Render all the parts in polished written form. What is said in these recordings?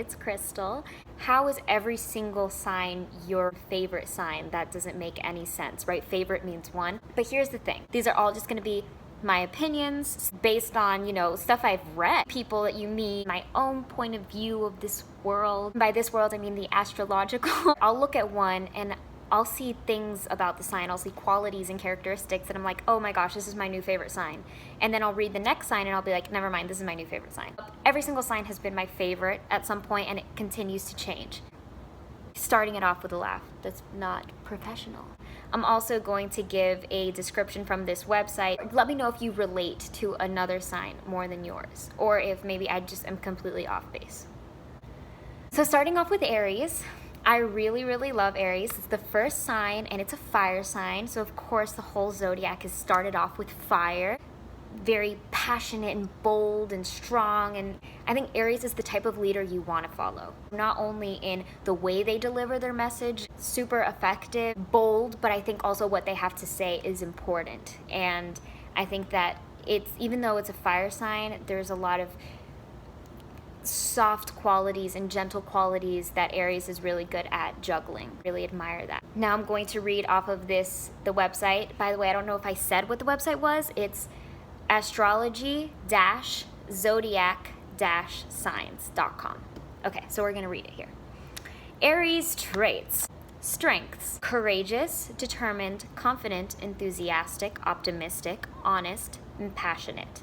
it's Crystal. How is every single sign your favorite sign? That doesn't make any sense, right? Favorite means one. But here's the thing. These are all just going to be my opinions based on, stuff I've read, people that you meet, my own point of view of this world. By this world, I mean the astrological. I'll look at one and I'll see things about the sign. I'll see qualities and characteristics and I'm like, oh my gosh, this is my new favorite sign. And then I'll read the next sign and I'll be like, never mind, this is my new favorite sign. Every single sign has been my favorite at some point and it continues to change. Starting it off with a laugh. That's not professional. I'm also going to give a description from this website. Let me know if you relate to another sign more than yours, or if maybe I just am completely off base. So starting off with Aries, I really, really love Aries. It's the first sign and it's a fire sign. So of course the whole zodiac is started off with fire. Very passionate and bold and strong, and I think Aries is the type of leader you want to follow. Not only in the way they deliver their message, super effective, bold, but I think also what they have to say is important. And I think that even though it's a fire sign, there's a lot of soft qualities and gentle qualities that Aries is really good at juggling. Really admire that. Now I'm going to read off of the website. By the way, I don't know if I said what the website was. It's astrology-zodiac-signs.com. Okay, so we're going to read it here. Aries traits. Strengths: courageous, determined, confident, enthusiastic, optimistic, honest, and passionate.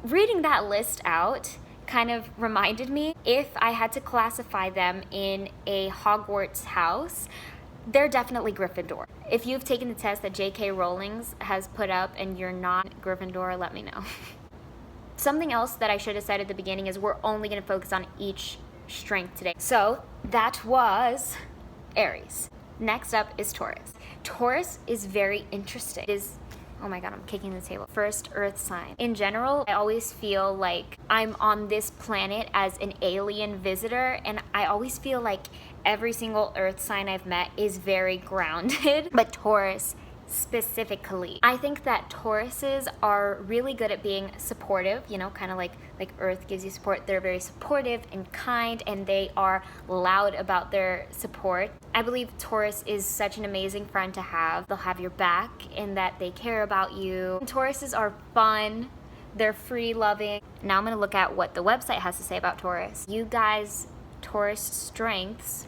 Reading that list out kind of reminded me, if I had to classify them in a Hogwarts house, they're definitely Gryffindor. If you've taken the test that J.K. Rowling has put up and you're not Gryffindor, let me know. Something else that I should have said at the beginning is we're only going to focus on each strength today. So that was Aries. Next up is Taurus. Taurus is very interesting. It is, oh my god, I'm kicking the table. First earth sign. In general, I always feel like I'm on this planet as an alien visitor, and I always feel like every single earth sign I've met is very grounded, but Taurus specifically. I think that Tauruses are really good at being supportive, kind of like earth gives you support. They're very supportive and kind, and they are loud about their support. I believe Taurus is such an amazing friend to have. They'll have your back in that they care about you. And Tauruses are fun. They're free loving. Now I'm going to look at what the website has to say about Taurus. You guys, Taurus strengths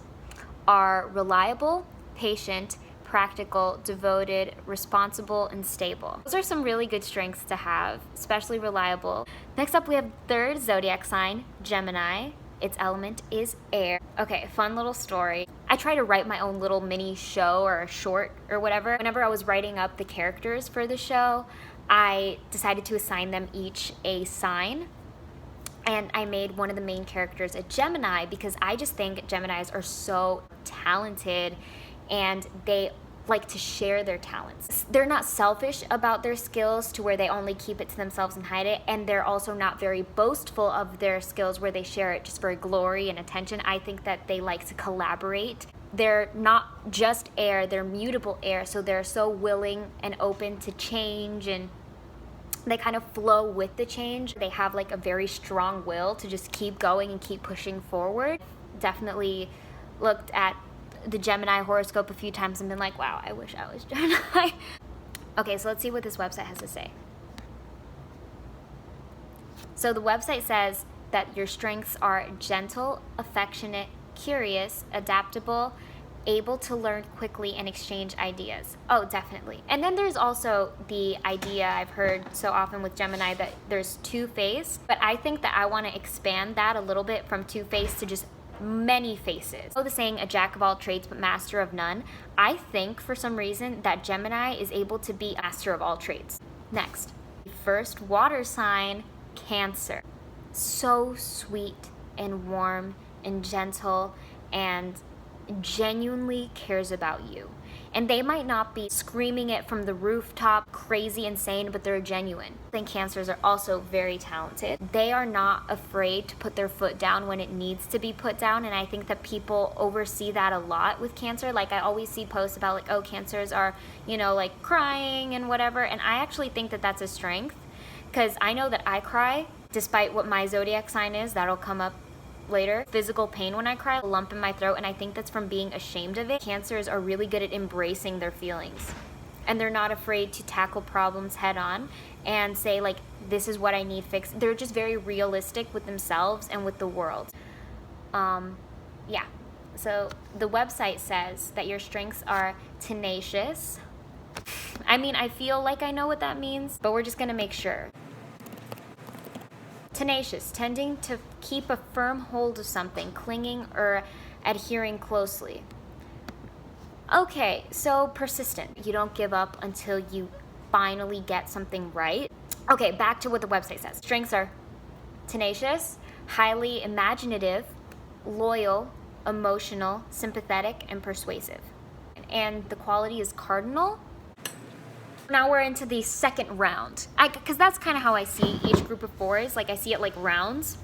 are reliable, patient, practical, devoted, responsible, and stable. Those are some really good strengths to have, especially reliable. Next up, we have third zodiac sign, Gemini. Its element is air. Okay, fun little story. I try to write my own little mini show or a short or whatever. Whenever I was writing up the characters for the show, I decided to assign them each a sign. And I made one of the main characters a Gemini because I just think Geminis are so talented and they like to share their talents. They're not selfish about their skills to where they only keep it to themselves and hide it, and they're also not very boastful of their skills where they share it just for glory and attention. I think that they like to collaborate. They're not just air, they're mutable air, so they're so willing and open to change, and they kind of flow with the change. They have like a very strong will to just keep going and keep pushing forward. Definitely looked at the Gemini horoscope a few times and been like, wow, I wish I was Gemini. Okay, so let's see what this website has to say. So the website says that your strengths are gentle, affectionate, curious, adaptable, able to learn quickly and exchange ideas. Oh, definitely. And then there's also the idea I've heard so often with Gemini that there's two-faced, but I think that I want to expand that a little bit from two-faced to just many faces. The saying, a jack of all trades but master of none. I think for some reason that Gemini is able to be master of all trades. Next, first water sign, Cancer. So sweet and warm and gentle and genuinely cares about you. And they might not be screaming it from the rooftop, crazy insane, but they're genuine. I think Cancers are also very talented. They are not afraid to put their foot down when it needs to be put down, and I think that people oversee that a lot with Cancer. Like, I always see posts about like, oh, Cancers are, like crying and whatever, and I actually think that that's a strength, because I know that I cry, despite what my zodiac sign is. That'll come up later. Physical pain when I cry, a lump in my throat, and I think that's from being ashamed of it. Cancers are really good at embracing their feelings, and they're not afraid to tackle problems head on and say, like, this is what I need fixed. They're just very realistic with themselves and with the world. Yeah. So the website says that your strengths are tenacious. I mean, I feel like I know what that means, but we're just gonna make sure. Tenacious, tending to keep a firm hold of something, clinging or adhering closely. Okay, so persistent. You don't give up until you finally get something right. Okay, back to what the website says. Strengths are tenacious, highly imaginative, loyal, emotional, sympathetic, and persuasive. And the quality is cardinal. Now we're into the second round, because that's kind of how I see each group of fours. Like, I see it like rounds.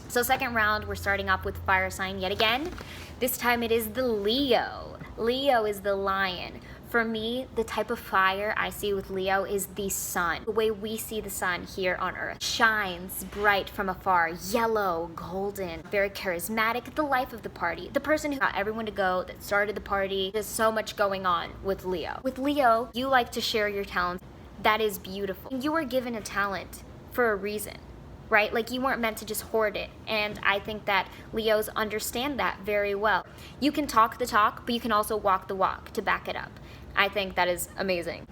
So second round, we're starting off with fire sign yet again. This time it is the Leo. Leo is the lion. For me, the type of fire I see with Leo is the sun. The way we see the sun here on Earth. Shines bright from afar, yellow, golden, very charismatic, the life of the party. The person who got everyone to go, that started the party. There's so much going on with Leo. With Leo, you like to share your talents. That is beautiful. You were given a talent for a reason, right? Like, you weren't meant to just hoard it. And I think that Leos understand that very well. You can talk the talk, but you can also walk the walk to back it up. I think that is amazing.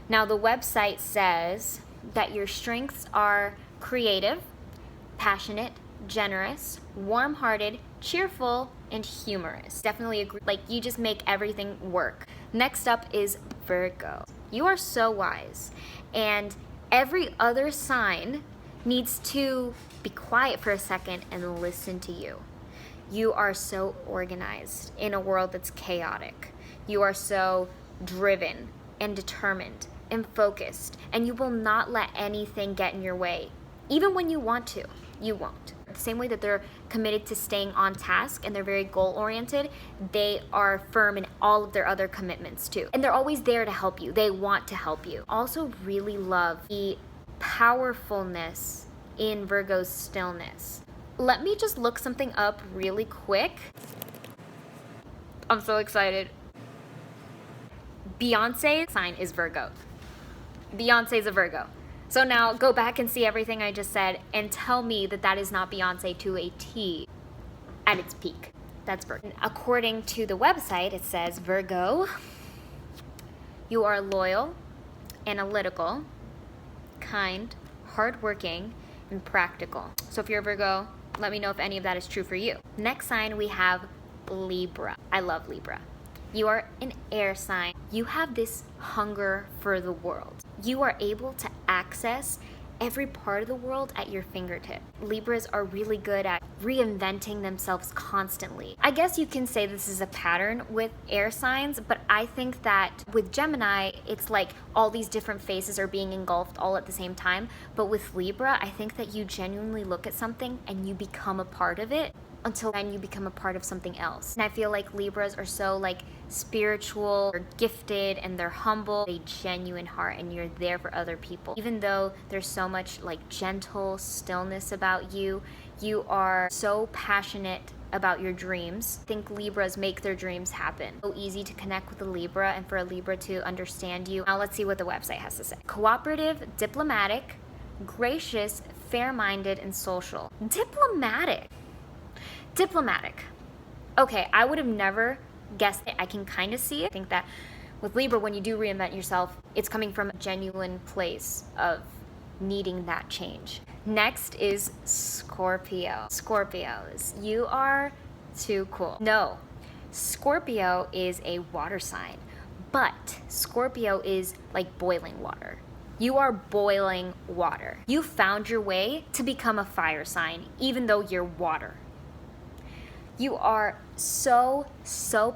Now, the website says that your strengths are creative, passionate, generous, warm-hearted, cheerful, and humorous. Definitely agree. Like, you just make everything work. Next up is Virgo. You are so wise, and every other sign needs to be quiet for a second and listen to you. You are so organized in a world that's chaotic. You are so driven and determined and focused, and you will not let anything get in your way. Even when you want to, you won't. The same way that they're committed to staying on task and they're very goal-oriented, they are firm in all of their other commitments too. And they're always there to help you. They want to help you. Also really love the powerfulness in Virgo's stillness. Let me just look something up really quick. I'm so excited. Beyonce's sign is Virgo. Beyonce's a Virgo. So now go back and see everything I just said and tell me that that is not Beyonce to a T at its peak. That's Virgo. According to the website, it says, Virgo, you are loyal, analytical, kind, hardworking, and practical. So if you're a Virgo, let me know if any of that is true for you. Next sign, we have Libra. I love Libra. You are an air sign. You have this hunger for the world. You are able to access every part of the world at your fingertip. Libras are really good at reinventing themselves constantly. I guess you can say this is a pattern with air signs, but I think that with Gemini, it's like all these different phases are being engulfed all at the same time. But with Libra, I think that you genuinely look at something and you become a part of it, until then you become a part of something else. And I feel like Libras are so like spiritual, they're gifted, and they're humble, a genuine heart, and you're there for other people. Even though there's so much like gentle stillness about you, you are so passionate about your dreams. I think Libras make their dreams happen. So easy to connect with a Libra and for a Libra to understand you. Now let's see what the website has to say. Cooperative, diplomatic, gracious, fair-minded, and social. Diplomatic. Okay, I would have never guessed it. I can kind of see it. I think that with Libra, when you do reinvent yourself, it's coming from a genuine place of needing that change. Next is Scorpio. Scorpios, you are too cool. No, Scorpio is a water sign, but Scorpio is like boiling water. You are boiling water. You found your way to become a fire sign, even though you're water. You are so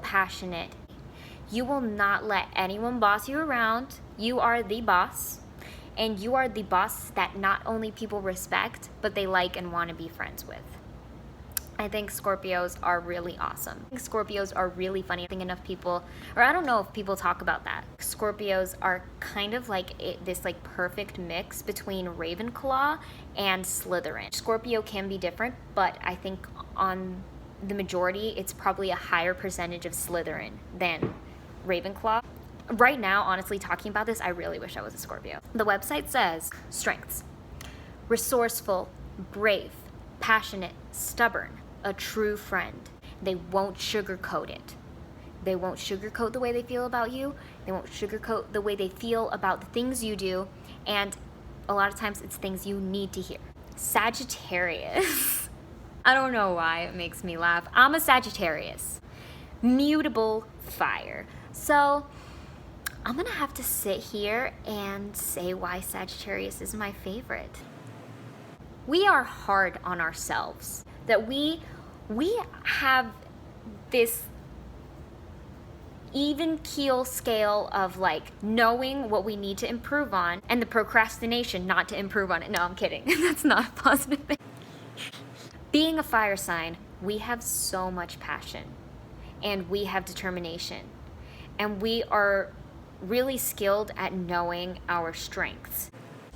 passionate. You will not let anyone boss you around. You are the boss. And you are the boss that not only people respect, but they like and want to be friends with. I think Scorpios are really awesome. I think Scorpios are really funny. I think enough people, or I don't know if people talk about that. Scorpios are kind of like this like perfect mix between Ravenclaw and Slytherin. Scorpio can be different, but I think on the majority, it's probably a higher percentage of Slytherin than Ravenclaw. Right now, honestly, talking about this, I really wish I was a Scorpio. The website says strengths: resourceful, brave, passionate, stubborn, a true friend. They won't sugarcoat it. They won't sugarcoat the way they feel about you. They won't sugarcoat the way they feel about the things you do. And a lot of times it's things you need to hear. Sagittarius. I don't know why it makes me laugh. I'm a Sagittarius. Mutable fire. So I'm gonna have to sit here and say why Sagittarius is my favorite. We are hard on ourselves. That we have this even keel scale of like knowing what we need to improve on and the procrastination not to improve on it. No, I'm kidding. That's not a positive thing. Being a fire sign, we have so much passion and we have determination and we are really skilled at knowing our strengths.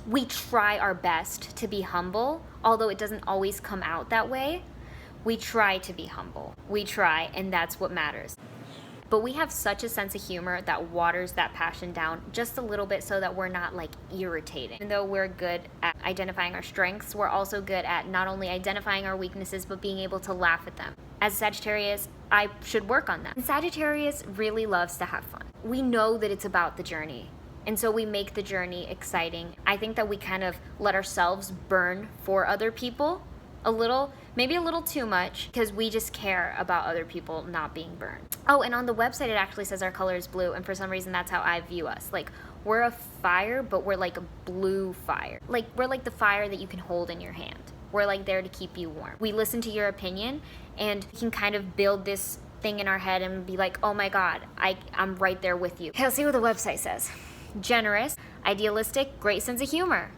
We try our best to be humble, although it doesn't always come out that way. We try to be humble. We try, and that's what matters. But we have such a sense of humor that waters that passion down just a little bit so that we're not like irritating. Even though we're good at identifying our strengths, we're also good at not only identifying our weaknesses, but being able to laugh at them. As Sagittarius, I should work on that. And Sagittarius really loves to have fun. We know that it's about the journey. And so we make the journey exciting. I think that we kind of let ourselves burn for other people a little, maybe a little too much, because we just care about other people not being burned. Oh, and on the website, it actually says our color is blue. And for some reason, that's how I view us. Like, we're a fire, but we're like a blue fire. Like, we're like the fire that you can hold in your hand. We're like there to keep you warm. We listen to your opinion and we can kind of build this thing in our head and be like, oh my God, I'm right there with you. Okay, let's see what the website says. Generous, idealistic, great sense of humor.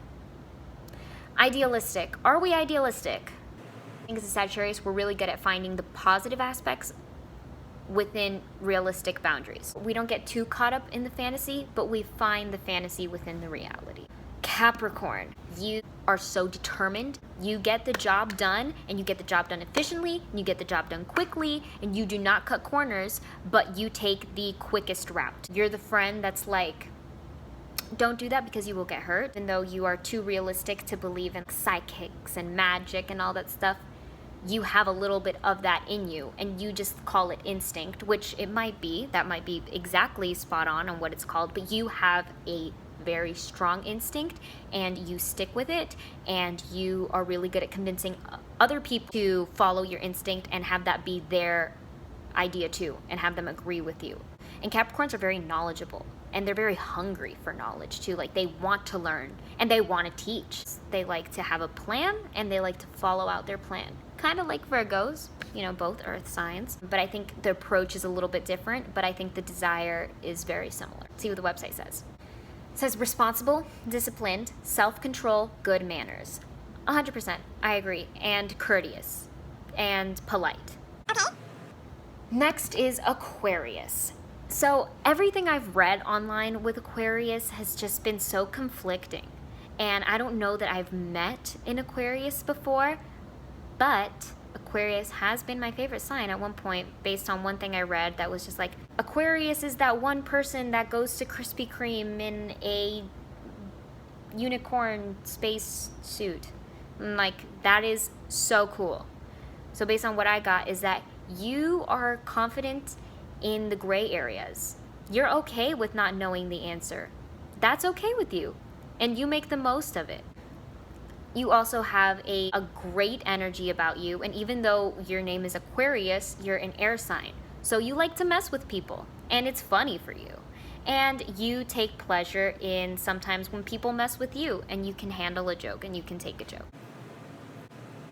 Idealistic. Are we idealistic? I think as a Sagittarius, we're really good at finding the positive aspects within realistic boundaries. We don't get too caught up in the fantasy, but we find the fantasy within the reality. Capricorn, you are so determined. You get the job done, and you get the job done efficiently, and you get the job done quickly, and you do not cut corners, but you take the quickest route. You're the friend that's like, don't do that because you will get hurt. Even though you are too realistic to believe in psychics and magic and all that stuff, you have a little bit of that in you and you just call it instinct, which it might be. That might be exactly spot on what it's called, but you have a very strong instinct and you stick with it and you are really good at convincing other people to follow your instinct and have that be their idea too and have them agree with you. And Capricorns are very knowledgeable and they're very hungry for knowledge too. Like, they want to learn and they want to teach. They like to have a plan and they like to follow out their plan. Kind of like Virgos, you know, both earth signs. But I think the approach is a little bit different, but I think the desire is very similar. Let's see what the website says. It says responsible, disciplined, self-control, good manners. 100%, I agree. And courteous and polite. Okay. Next is Aquarius. So everything I've read online with Aquarius has just been so conflicting. And I don't know that I've met an Aquarius before, but Aquarius has been my favorite sign at one point based on one thing I read that was just like, Aquarius is that one person that goes to Krispy Kreme in a unicorn space suit. Like, that is so cool. So based on what I got is that you are confident in the gray areas. You're okay with not knowing the answer. That's okay with you. And you make the most of it. You also have a great energy about you. And even though your name is Aquarius, you're an air sign. So you like to mess with people. And it's funny for you. And you take pleasure in sometimes when people mess with you. And you can handle a joke and you can take a joke.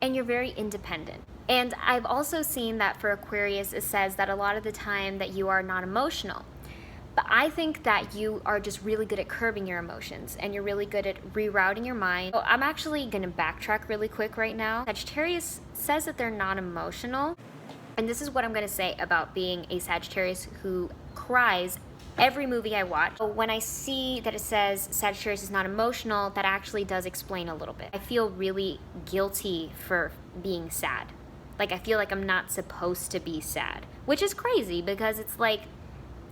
And you're very independent. And I've also seen that for Aquarius, it says that a lot of the time that you are not emotional. But I think that you are just really good at curbing your emotions, and you're really good at rerouting your mind. So I'm actually gonna backtrack really quick right now. Sagittarius says that they're not emotional. And this is what I'm gonna say about being a Sagittarius who cries every movie I watch. So when I see that it says Sagittarius is not emotional, that actually does explain a little bit. I feel really guilty for being sad. Like, I feel like I'm not supposed to be sad, which is crazy because it's like,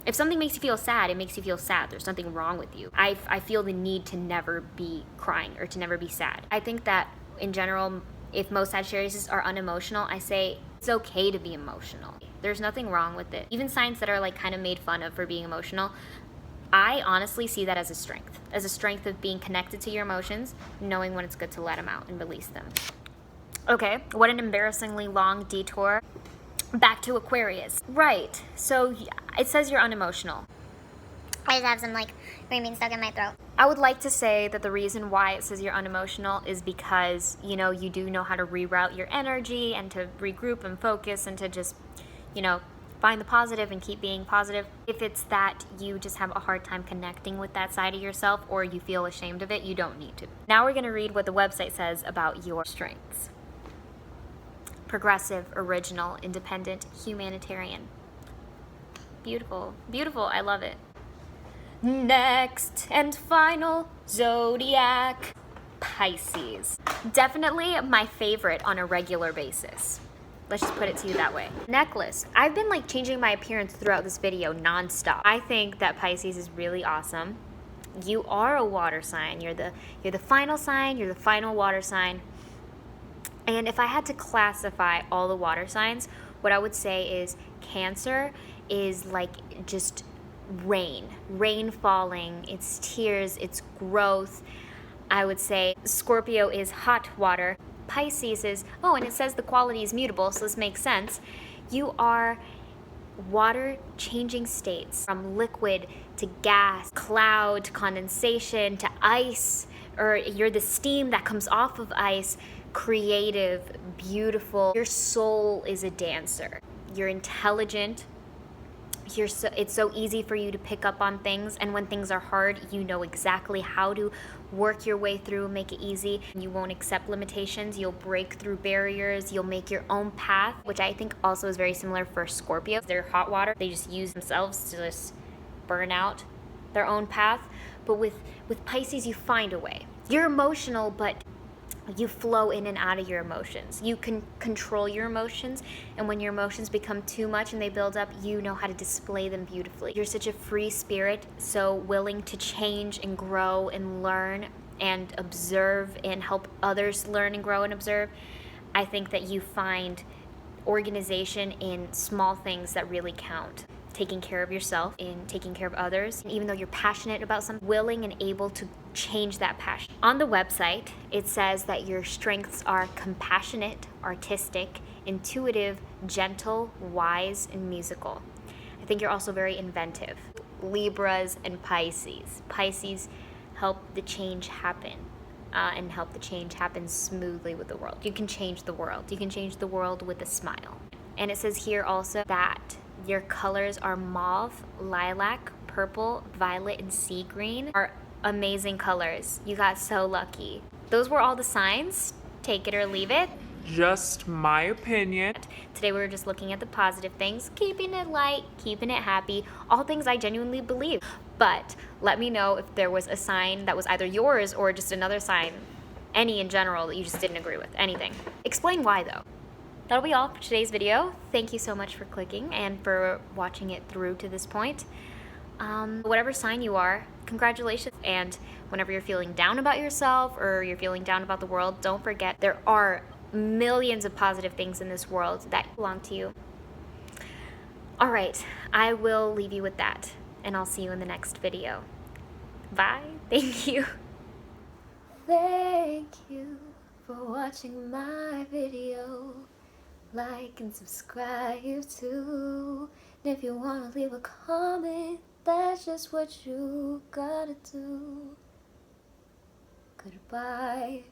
if something makes you feel sad, it makes you feel sad. There's nothing wrong with you. I feel the need to never be crying or to never be sad. I think that in general, if most Sagittarius are unemotional, I say it's okay to be emotional. There's nothing wrong with it. Even signs that are like kind of made fun of for being emotional, I honestly see that as a strength of being connected to your emotions, knowing when it's good to let them out and release them. Okay, what an embarrassingly long detour. Back to Aquarius. Right, so it says you're unemotional. I just have some like green beans stuck in my throat. I would like to say that the reason why it says you're unemotional is because, you know, you do know how to reroute your energy and to regroup and focus and to just, you know, find the positive and keep being positive. If it's that you just have a hard time connecting with that side of yourself or you feel ashamed of it, you don't need to. Now we're going to read what the website says about your strengths. Progressive, original, independent, humanitarian. Beautiful. Beautiful. I love it. Next and final, Zodiac. Pisces. Definitely my favorite on a regular basis. Let's just put it to you that way. Necklace. I've been like changing my appearance throughout this video nonstop. I think that Pisces is really awesome. You are a water sign. You're the final sign. You're the final water sign. And if I had to classify all the water signs, what I would say is Cancer is like just rain falling, it's tears, it's growth. I would say Scorpio is hot water. Pisces is, oh, and it says the quality is mutable, so this makes sense. You are water changing states from liquid to gas, cloud to condensation to ice, or you're the steam that comes off of ice. Creative, beautiful. Your soul is a dancer. You're intelligent. It's so easy for you to pick up on things, and when things are hard, you know exactly how to work your way through, make it easy. You won't accept limitations. You'll break through barriers. You'll make your own path, which I think also is very similar for Scorpio. They're hot water. They just use themselves to just burn out their own path. But with Pisces, you find a way. You're emotional, but you flow in and out of your emotions. You can control your emotions, and when your emotions become too much and they build up, you know how to display them beautifully. You're such a free spirit, so willing to change and grow and learn and observe and help others learn and grow and observe. I think that you find organization in small things that really count. Taking care of yourself and taking care of others. And even though you're passionate about something, willing and able to change that passion. On the website, it says that your strengths are compassionate, artistic, intuitive, gentle, wise, and musical. I think you're also very inventive. Libras and Pisces. Pisces help the change happen. And help the change happen smoothly with the world. You can change the world. You can change the world with a smile. And it says here also that your colors are mauve, lilac, purple, violet, and sea green. Are amazing colors. You got so lucky. Those were all the signs. Take it or leave it. Just my opinion. Today we were just looking at the positive things, keeping it light, keeping it happy, all things I genuinely believe. But let me know if there was a sign that was either yours or just another sign, any in general, that you just didn't agree with, anything. Explain why though. That'll be all for today's video. Thank you so much for clicking and for watching it through to this point. Whatever sign you are, congratulations. And whenever you're feeling down about yourself or you're feeling down about the world, don't forget there are millions of positive things in this world that belong to you. All right, I will leave you with that, and I'll see you in the next video. Bye. Thank you. Thank you for watching my video. Like and subscribe too. And if you want to leave a comment, that's just what you gotta do. Goodbye.